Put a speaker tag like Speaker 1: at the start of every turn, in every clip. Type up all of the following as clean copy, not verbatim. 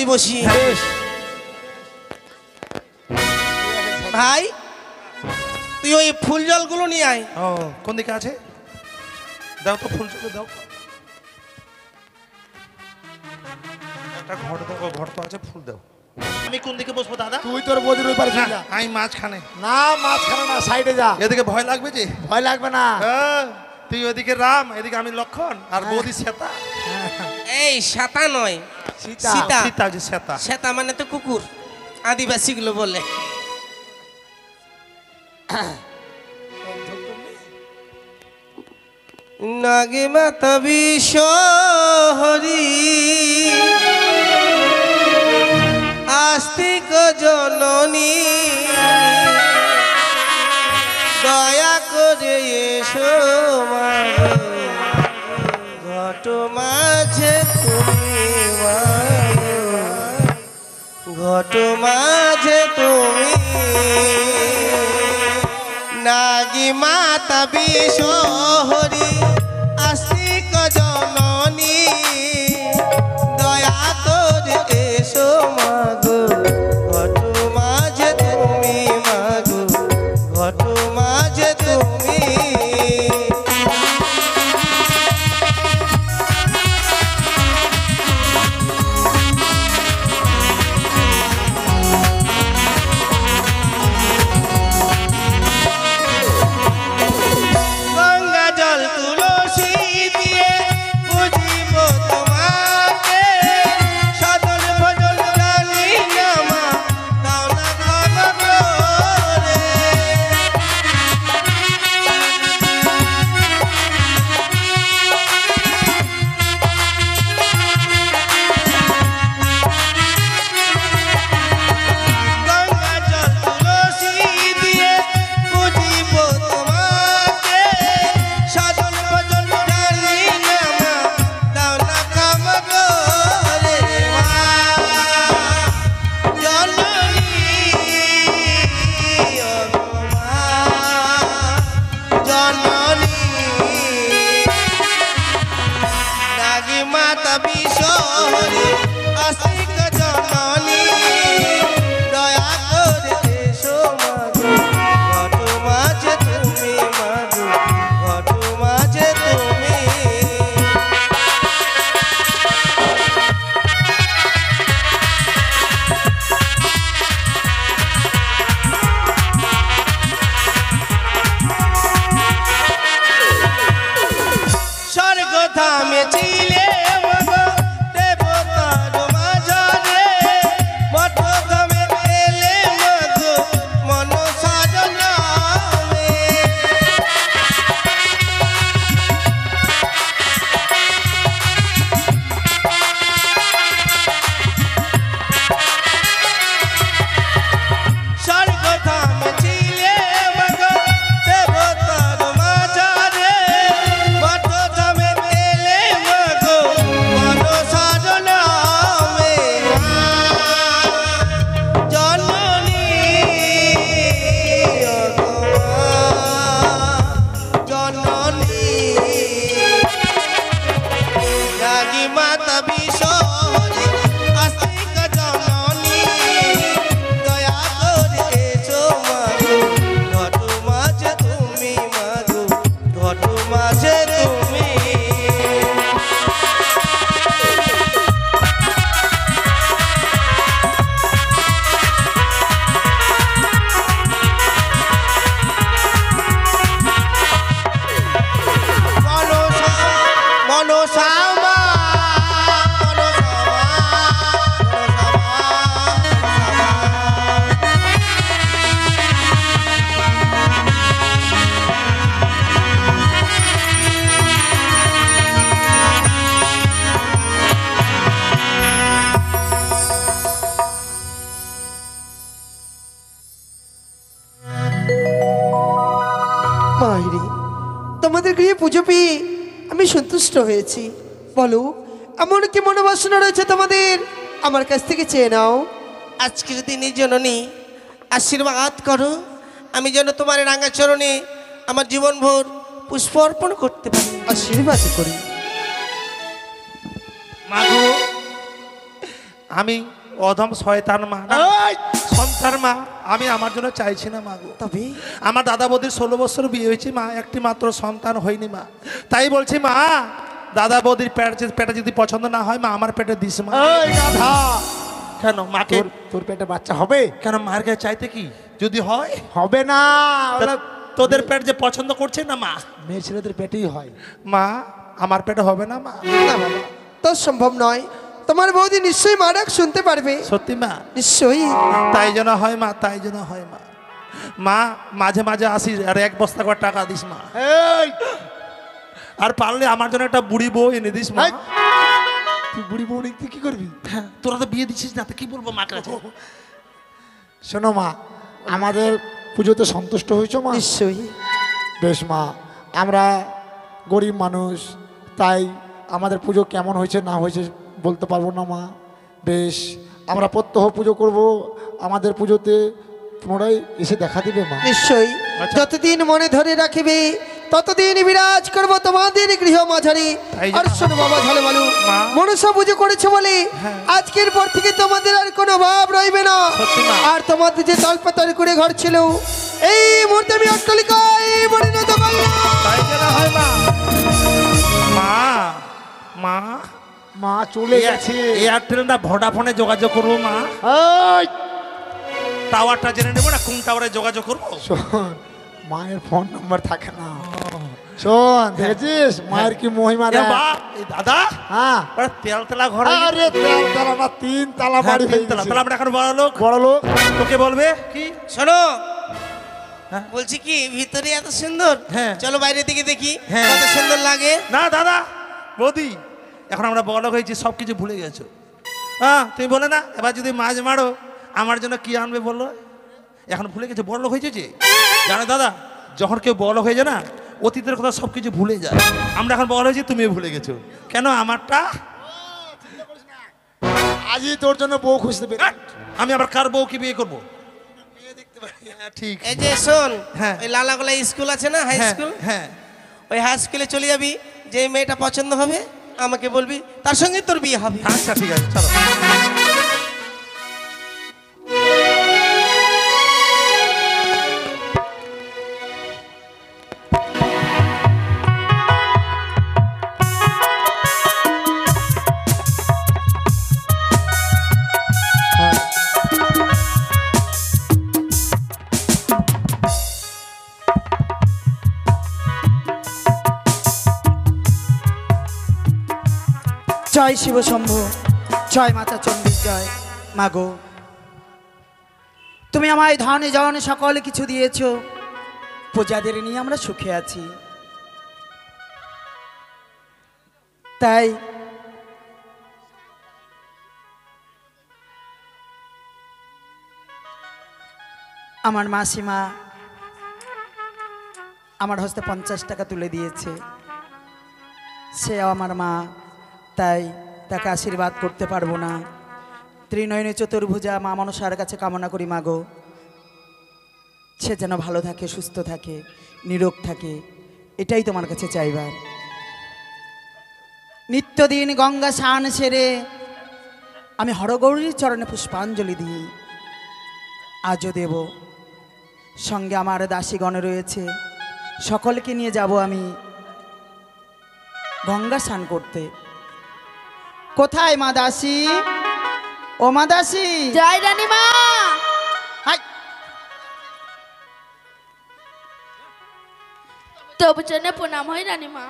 Speaker 1: বসি। ভাই তুই ওই ফুল জলগুলো নিয়ে আয়।
Speaker 2: ও কোন দিকে আছে? দাও তো ফুল জল দাও। একটা ঘট দাও, ঘট তো আছে, ফুল দাও। আমি কোন দিকে বসবো দাদা?
Speaker 3: তুই তোর বদির ওই পারে যা।
Speaker 2: আমি মাঝখানে।
Speaker 3: না মাঝখানে না, সাইডে যা।
Speaker 2: এদিকে ভয় লাগবে যে?
Speaker 3: ভয় লাগবে না।
Speaker 2: তুই ওদিকে রাম, এদিকে আমি লক্ষণ, আর বৌদি শ্বেতা।
Speaker 1: এই শ্বেতা নয়,
Speaker 3: সীতা।
Speaker 1: সীতা।
Speaker 2: সীতা যে শ্বেতা।
Speaker 1: শ্বেতা মানে তো কুকুর, আদিবাসী গুলো বলে। নাগে মাতা বিশ্বহরি আস্তিক জননী দয়া করে এসো মাগো, ঘট মাঝে তুমি মাগো, ঘট মাঝে তুমি। নাগি মাতা বিশ্বহরি আস্তিক জননী দয়া করে এসো মাগো, ঘট মাঝে তুমি মাগো, ঘট মাঝে তুমি। গঙ্গা জল তুলসী দিয়ে পুজিব তোমাকে, সদল ভজন জানি নামা দাও না ক্ষমা করে। গঙ্গা জল তুলসী দিয়ে পুজিব তোমাকে, সদল ভজন জানি নামা দাও না ক্ষমা করে। মা জননী ও মা জননী, নাগি মাতা বিশ্বহরি আস্তিক জননী দয়া করে এসো মাগো, ঘট মাঝে তুমি মাগো, ঘট মাঝে তুমি। স্বর্গ ধামে ছিলে মাগো দেবতার মাঝারে, মঠ ধামে এলে মাগো মনসা জনামে। স্বর্গ ধামে ছিলে মাগো দেবতার মাঝারে, মঠ ধামে এলে মাগো মনসা জনামে। জননী ও জননী, নাগি মাতা বিশ্বহরি আস্তিক জননী দয়া করে এসো মাগো, ঘট মাঝে তুমি মাগো, ঘট মাঝে তুমি। মনসা মনসা মা, মনসা মা, মনসা মা,
Speaker 4: মায়েরি, তোমাদের গৃহে পুজো পেয়ে আমি সন্তুষ্ট হয়েছি। বলো এমন কি মনোবাসনা রয়েছে তোমাদের, আমার কাছ থেকে চেয়ে নাও।
Speaker 1: আজকের দিনে জননী আশীর্বাদ করো, আমি যেন তোমার রাঙা চরণে আমার জীবনভর পুষ্প অর্পণ করতে পারি।
Speaker 4: আশীর্বাদ করি।
Speaker 2: মাগো আমি অধম শয়তান মা না,
Speaker 3: এই!
Speaker 2: সন্তান মা, আমি আমার জন্য চাইছি না মা গো।
Speaker 4: তবে
Speaker 2: আমার দাদা বৌদির 16 বছর বিয়ে হয়েছে মা, একটি মাত্র সন্তান হয়নি মা। তাই বলছি মা, দাদা বৌদির পেটে যদি পছন্দ না হয় মা, আমার পেটে দিস মা।
Speaker 3: এই গাধা!
Speaker 2: কেন মাকে,
Speaker 3: তোর পেটে বাচ্চা হবে?
Speaker 2: কেন মার কাছে চাইতে কি যদি হয়?
Speaker 3: হবে না,
Speaker 2: তা তোদের পেট যে পছন্দ করছে না মা।
Speaker 3: মেয়ে ছেলেদের পেটেই হয়।
Speaker 2: মা আমার পেটে হবে না মা।
Speaker 4: না বাবা, তো সম্ভব নয়। তোমার বৌদি নিশ্চয়ই মা ডাক শুনতে পারবে,
Speaker 2: সত্যি মা?
Speaker 4: নিশ্চয়ই।
Speaker 2: তাই যেন হয় মা, তাই যেন হয় মা। মা মাঝে মাঝে আসিস আর 1 বস্তা করে টাকা দিস মা।
Speaker 3: এই!
Speaker 2: আর পারলে আমার জন্য একটা বুড়ি বউ এনে দিস মা।
Speaker 3: এই! তুই বুড়ি বউ নিয়ে তুই কি করবি?
Speaker 2: হ্যাঁ, তোরা তো বিয়ে দিচ্ছিস না, তো কি বলবো মা কাছে?
Speaker 3: শোনো মা, আমাদের পুজোতে সন্তুষ্ট হয়েছো মা?
Speaker 4: নিশ্চয়ই।
Speaker 3: বেশ মা, আমরা গরিব মানুষ, তাই আমাদের পুজো কেমন হয়েছে না হয়েছে বলতে পারবো না মা। বেশ, আমরা প্রত্যহ পুজো করব, আমাদের পুজোতে পুনরায় এসে দেখা দিবে মা।
Speaker 4: নিশ্চয়ই,
Speaker 2: আচ্ছা।
Speaker 4: যতদিন মনে ধরে রাখিবে ততদিন বিরাজ করব তোমাদের গৃহ মাঝারি।
Speaker 2: তাই যেন
Speaker 4: আর শোনো বাবা ঝালমালু,
Speaker 2: মা।
Speaker 4: মনসা পুজো করেছে বলে
Speaker 2: হ্যাঁ।
Speaker 4: আজকের পর থেকে তোমাদের আর কোনো অভাব রইবে না।
Speaker 2: সত্যি মা।
Speaker 4: আর তোমাদের যে তলপাতার করে ঘর ছিল, এই মুহূর্তে আমি অট্টালিকায় পরিণত করলাম।
Speaker 2: তাই যেন হয় মা। মা মা
Speaker 3: মা চলে গেছে।
Speaker 2: এয়ারটেল না ভোডাফোনে যোগাযোগ করবো মা?
Speaker 3: এই!
Speaker 2: টাওয়ারটা জেনে নেবো না কোন টাওয়ারে যোগাযোগ করবো?
Speaker 3: শোন, মায়ের ফোন নাম্বার থাকে না। শোন, দেখেছিস মায়ের কি মহিমা রে?
Speaker 2: এ বা, এই দাদা
Speaker 3: হ্যাঁ।
Speaker 2: ওরা তেলতেলা ঘর হয়ে গেছে।
Speaker 3: আরে তেলতলা না, 3 তালা
Speaker 2: হ্যাঁ,
Speaker 3: বাড়ি হয়ে
Speaker 2: তেলতেলা।
Speaker 3: গেছে।
Speaker 2: তাহলে আমরা এখন বড় লোক,
Speaker 3: বড় লোক।
Speaker 2: তোকে বলবে কি?
Speaker 1: শোনো,
Speaker 2: হ্যাঁ।
Speaker 1: বলছি কি ভিতরে এত সুন্দর,
Speaker 2: হ্যাঁ।
Speaker 1: চলো বাইরে দিকে দেখি
Speaker 2: হ্যাঁ।
Speaker 1: কত সুন্দর লাগে।
Speaker 2: না দাদা বৌদি, এখন আমরা বড় লোক হয়েছি, সব কিছু ভুলে গেছো। হ্যাঁ, তুমি বলে না এবার যদি মাছ মারো আমার জন্য কি আনবে বললো, এখন ভুলে গেছো, বড় লোক হয়েছে যে। জানো দাদা, যখন কেউ বড় হয়ে যায় না, অতীতের কথা সব কিছু ভুলে যায়। আমরা এখন বড় হয়েছি, তুমিও ভুলে গেছো। কেন আমারটা?
Speaker 3: আজই তোর জন্য বউ খুঁজতে পেরে।
Speaker 2: আমি আবার কার বউকে বিয়ে করবো? হ্যাঁ, ঠিক।
Speaker 1: এই যে শোন,
Speaker 2: হ্যাঁ।
Speaker 1: ওই লালাগোলা স্কুল আছে না, হাই
Speaker 2: হ্যাঁ,
Speaker 1: স্কুল,
Speaker 2: হ্যাঁ।
Speaker 1: ওই হাই স্কুলে চলে যাবি, যে মেয়েটা পছন্দ হবে আমাকে বলবি, তার সঙ্গে তোর বিয়ে হবে।
Speaker 2: আচ্ছা ঠিক আছে, চলো।
Speaker 5: জয় শিব শম্ভু, জয় মাতা চণ্ডী, জয় মাগো। তুমি আমায় ধনে জনে সকল কিছু দিয়েছ, পূজাদের নিয়ে আমরা সুখে আছি। তাই আমার মাসিমা আমার হস্তে 50 টাকা তুলে দিয়েছে। সে আমার মা, তাই তাকে আশীর্বাদ করতে পারবো না। ত্রিনয়নে চতুর্ভুজা মা মনসার কাছে কামনা করি মাগো, সে যেন ভালো থাকে, সুস্থ থাকে, নিরোগ থাকে, এটাই তোমার কাছে চাইবার। নিত্যদিন গঙ্গা স্নান সেরে আমি হরগৌরীর চরণে পুষ্পাঞ্জলি দিই, আজও দেব। সঙ্গে আমার দাসীগণ রয়েছে, সকলকে নিয়ে যাব আমি গঙ্গা স্নান করতে। কোথায় মা দাসী? ও মা দাসী,
Speaker 6: জয় রানীমা।
Speaker 5: হাই,
Speaker 6: তবু জন্য প্রণাম হয় রানীমা।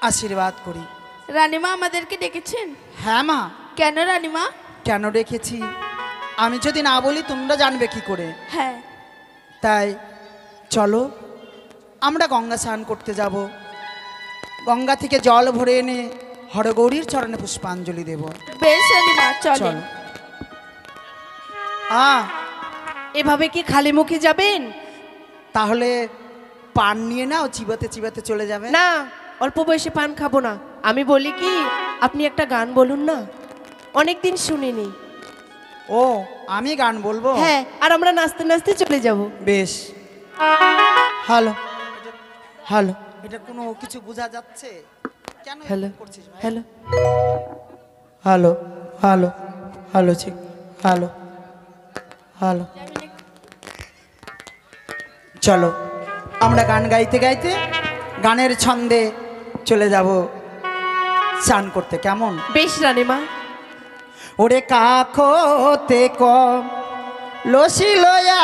Speaker 5: আশীর্বাদ করি।
Speaker 6: রানীমা আমাদেরকে ডেকেছেন?
Speaker 5: হ্যাঁ মা।
Speaker 6: কেন রানীমা?
Speaker 5: কেন রেখেছি আমি যদি না বলি তোমরা জানবে কি করে?
Speaker 6: হ্যাঁ,
Speaker 5: তাই চলো আমরা গঙ্গা স্নান করতে যাব। গঙ্গা থেকে জল ভরে এনে হরগৌরীর চরণে পুষ্পাঞ্জলি দেব।
Speaker 6: বেশ রানীমা, চলো।
Speaker 5: চলো।
Speaker 6: এভাবে কি খালি মুখে যাবেন?
Speaker 5: তাহলে পান নিয়ে নাও, চিবাতে চিবাতে চলে যাবে।
Speaker 7: না, অল্প বয়সে পান খাবো না। আমি বলি কি, আপনি একটা গান বলুন না, অনেকদিন শুনিনি।
Speaker 5: ও, আমি গান বলবো?
Speaker 7: হ্যাঁ, আর আমরা নাচতে নাচতে চলে যাব।
Speaker 5: বেশ। হ্যালো হ্যালো, এটা কোনো কিছু বোঝা যাচ্ছে? কেন
Speaker 7: হ্যালো
Speaker 5: করছিস ভাই?
Speaker 7: হ্যালো।
Speaker 5: হ্যালো হ্যালো হ্যালো ঠিক হ্যালো হ্যালো চলো আমরা গান গাইতে গাইতে গানের ছন্দে চলে যাব স্নান করতে, কেমন?
Speaker 7: বেশ রানীমা।
Speaker 5: ওরে কাকতে লসি লয়া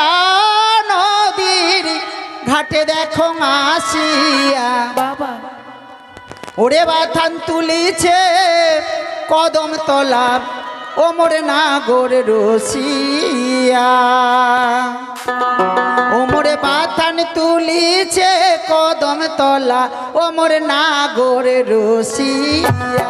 Speaker 5: নদীর ঘাটে দেখো আসিয়া,
Speaker 7: বাবা
Speaker 5: ওরে বাথান তুলিছে কদম তলা ওমর নাগর রসিয়া, ওমরে বাথান তুলিছে কদম তলা ওমর নাগর রসিয়া।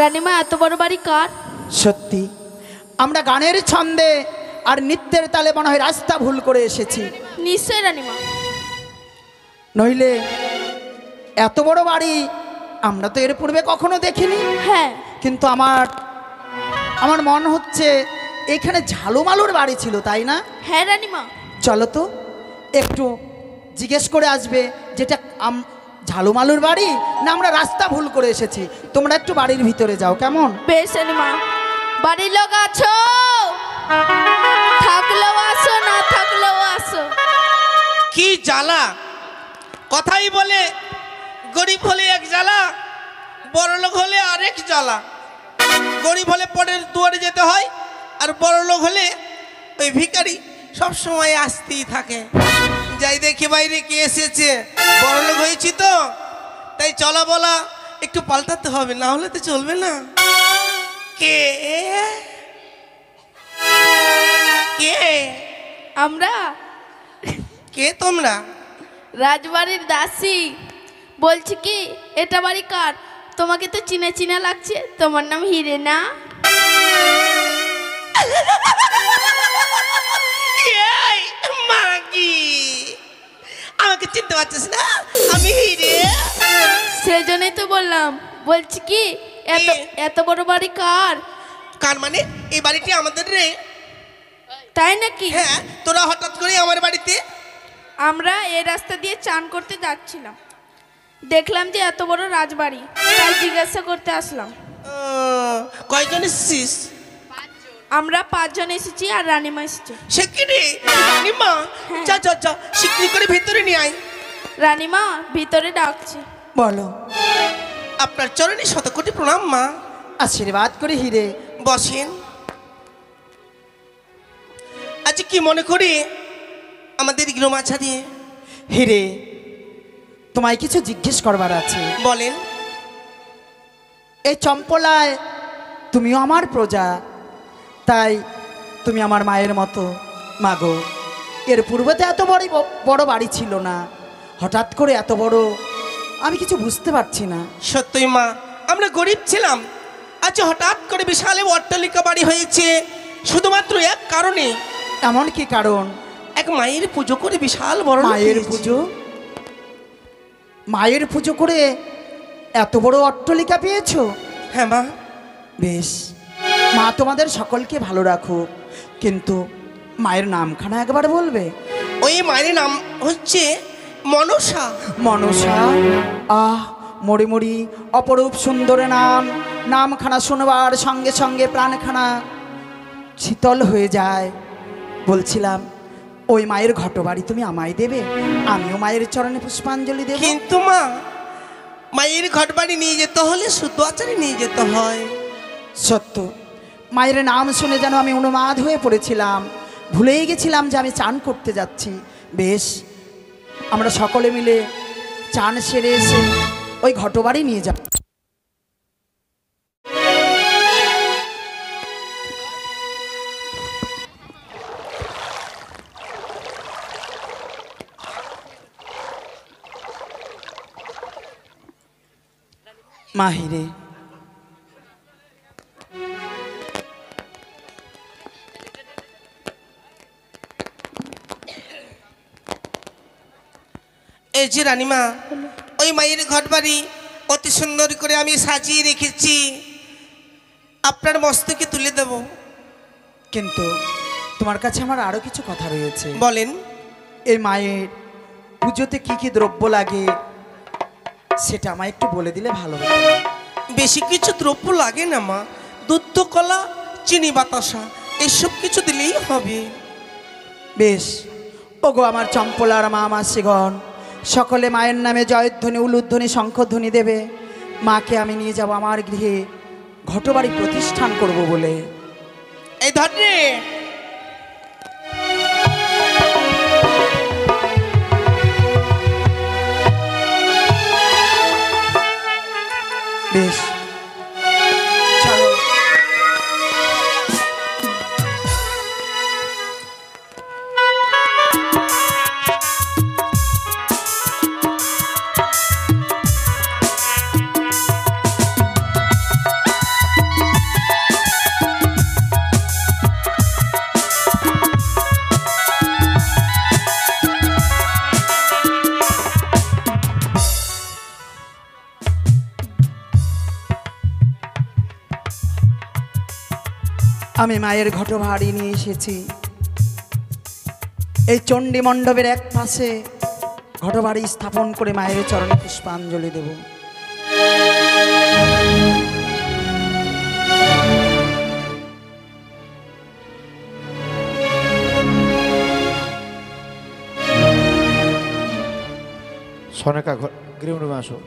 Speaker 6: রানীমা এত বড় বাড়ি কার?
Speaker 5: সত্যি আমরা গানের ছন্দে আর নৃত্যের তালে মনে হয় রাস্তা ভুল করে এসেছি।
Speaker 6: নিশ্চয় রানীমা,
Speaker 5: নইলে এত বড় বাড়ি আমরা তো এর পূর্বে কখনো দেখিনি।
Speaker 6: হ্যাঁ,
Speaker 5: কিন্তু আমার মন হচ্ছে এখানে ঝালুমালুর বাড়ি ছিল, তাই না?
Speaker 6: হ্যাঁ রানীমা।
Speaker 5: চলো তো একটু জিজ্ঞেস করে আসবে যেটা ঝালুমালুর বাড়ি না আমরা রাস্তা ভুল করে এসেছি। তোমরা একটু বাড়ির ভিতরে যাও, কেমন?
Speaker 6: বেশ রানীমা। বাড়ির লোক আছো? থাকলেও আসো, না থাকলেও আসো।
Speaker 1: কি জ্বালা! কথাই বলে গরিব হলে এক জ্বালা, বড়লোক হলে আরেক জ্বালা। গরিব হলে পরের দুয়ারে যেতে হয়, আর বড়লোক হলে ওই ভিখারি সব সময় আসতেই থাকে। যাই দেখি বাইরে কে এসেছে, বড়লোক হয়েছি তো তাই চলা বলা একটু পাল্টাতে হবে, না হলে তো চলবে না। কে কে
Speaker 6: আমরা
Speaker 1: কে তোমরা?
Speaker 6: রাজবাড়ির দাসী। বলছি কি, এটা বাড়ি কার? তোমাকে তো চিনা চিনা লাগছে। তোমার নাম হিরে না?
Speaker 1: এই মাগি, আমাকে চিনতে পারছিস না? আমি হিরে।
Speaker 6: সেজন্যই তো বললাম। বলছি কি, এত এত বড় বাড়ি কার?
Speaker 1: কার মানে? এই বাড়িটি আমাদের রে।
Speaker 6: তাই নাকি?
Speaker 1: হ্যাঁ, তোরা হঠাৎ করে আমার বাড়িতে?
Speaker 6: আমরা এই রাস্তা দিয়ে চান করতে যাচ্ছিলাম, দেখলাম যে এত বড় রাজবাড়ি, তাই জিজ্ঞাসা করতে আসলাম।
Speaker 1: কয়জন এসেছিস?
Speaker 6: আমরা 5 জন এসেছি, আর রানীমা এসেছে।
Speaker 1: সে কি রে রানীমা? যা যা যা, শিগগির করে ভিতরে নিয়ে আয়।
Speaker 6: রানীমা ভিতরে ডাকছে।
Speaker 5: বলো।
Speaker 1: আপনার চরণে শতকোটি প্রণাম মা।
Speaker 5: আশীর্বাদ করে হিরে।
Speaker 1: বসেন। আজ কি মনে করি আমাদের গৃহমাছা দিয়ে?
Speaker 5: হিরে, তোমায় কিছু জিজ্ঞেস করবার আছে।
Speaker 1: বলেন।
Speaker 5: এই চম্পলায় তুমিও আমার প্রজা, তাই তুমি আমার মায়ের মতো। মাগো, এর পূর্বে তো এত বড় বাড়ি ছিল না, হঠাৎ করে এত বড়, আমি কিছু বুঝতে পারছি না।
Speaker 1: সত্যই মা, আমরা গরিব ছিলাম, আজ হঠাৎ করে বিশাল অট্টালিকা বাড়ি হয়েছে শুধুমাত্র এক কারণে।
Speaker 5: এমন কি কারণ?
Speaker 1: এক মায়ের পুজো করে বিশাল বড় লোক
Speaker 5: মায়ের
Speaker 1: হয়েছে।
Speaker 5: পুজো? মায়ের পুজো করে এত বড় অট্টালিকা পেয়েছো?
Speaker 1: হ্যাঁ মা।
Speaker 5: বেশ, মা তোমাদের সকলকে ভালো রাখুক, কিন্তু মায়ের নামখানা একবার বলবে?
Speaker 1: ওই মায়ের নাম হচ্ছে মনসা।
Speaker 5: মনসা? আহ, মরি মরি অপরূপ সুন্দর নাম। নামখানা শুনবার সঙ্গে সঙ্গে প্রাণখানা শীতল হয়ে যায়। বলছিলাম, ওই মায়ের ঘটবাড়ি তুমি আমায় দেবে, আমিও মায়ের চরণে পুষ্পাঞ্জলি দেব।
Speaker 1: কিন্তু মা, মায়ের ঘটবাড়ি নিয়ে যেতে হলে শুদ্ধ আচারে নিয়ে যেতে হয়।
Speaker 5: সত্য, মায়ের নাম শুনে যেন আমি উন্মাদ হয়ে পড়েছিলাম, ভুলেই গেছিলাম যে আমি চান করতে যাচ্ছি। বেশ, আমরা সকলে মিলে চান সেরে এসে ওই ঘটবাড়ি নিয়ে যাব। মাহিরে,
Speaker 1: এই যে রানীমা, ওই মায়ের ঘটবাড়ি অতি সুন্দর করে আমি সাজিয়ে রেখেছি, আপনার মস্তকে তুলে দেব।
Speaker 5: কিন্তু তোমার কাছে আমার আরো কিছু কথা রয়েছে।
Speaker 1: বলেন।
Speaker 5: এই মায়ের পুজোতে কি কি দ্রব্য লাগে সেটা আমায় একটু বলে দিলে ভালো হতো।
Speaker 1: বেশি কিছু দ্রব্য লাগে না মা, দুধ, কলা, চিনি, বাতাসা, এসব কিছু দিলেই হবে।
Speaker 5: বেশ, ওগো আমার চম্পলার মা মাসিগণ, সকলে মায়ের নামে জয়ধ্বনি, উলুধ্বনি, শঙ্খধ্বনি দেবে। মাকে আমি নিয়ে যাব আমার গৃহে ঘটবাড়ি প্রতিষ্ঠান করব বলে।
Speaker 1: এই ধরে
Speaker 5: বেশ, চলো। আমি মায়ের ঘটবাড়ি নিয়ে এসেছি। এই চণ্ডী মণ্ডপের এক পাশে ঘটবাড়ি স্থাপন করে মায়ের চরণে পুষ্পাঞ্জলি দেব।
Speaker 3: সনেকা গৃহরুমে আসো।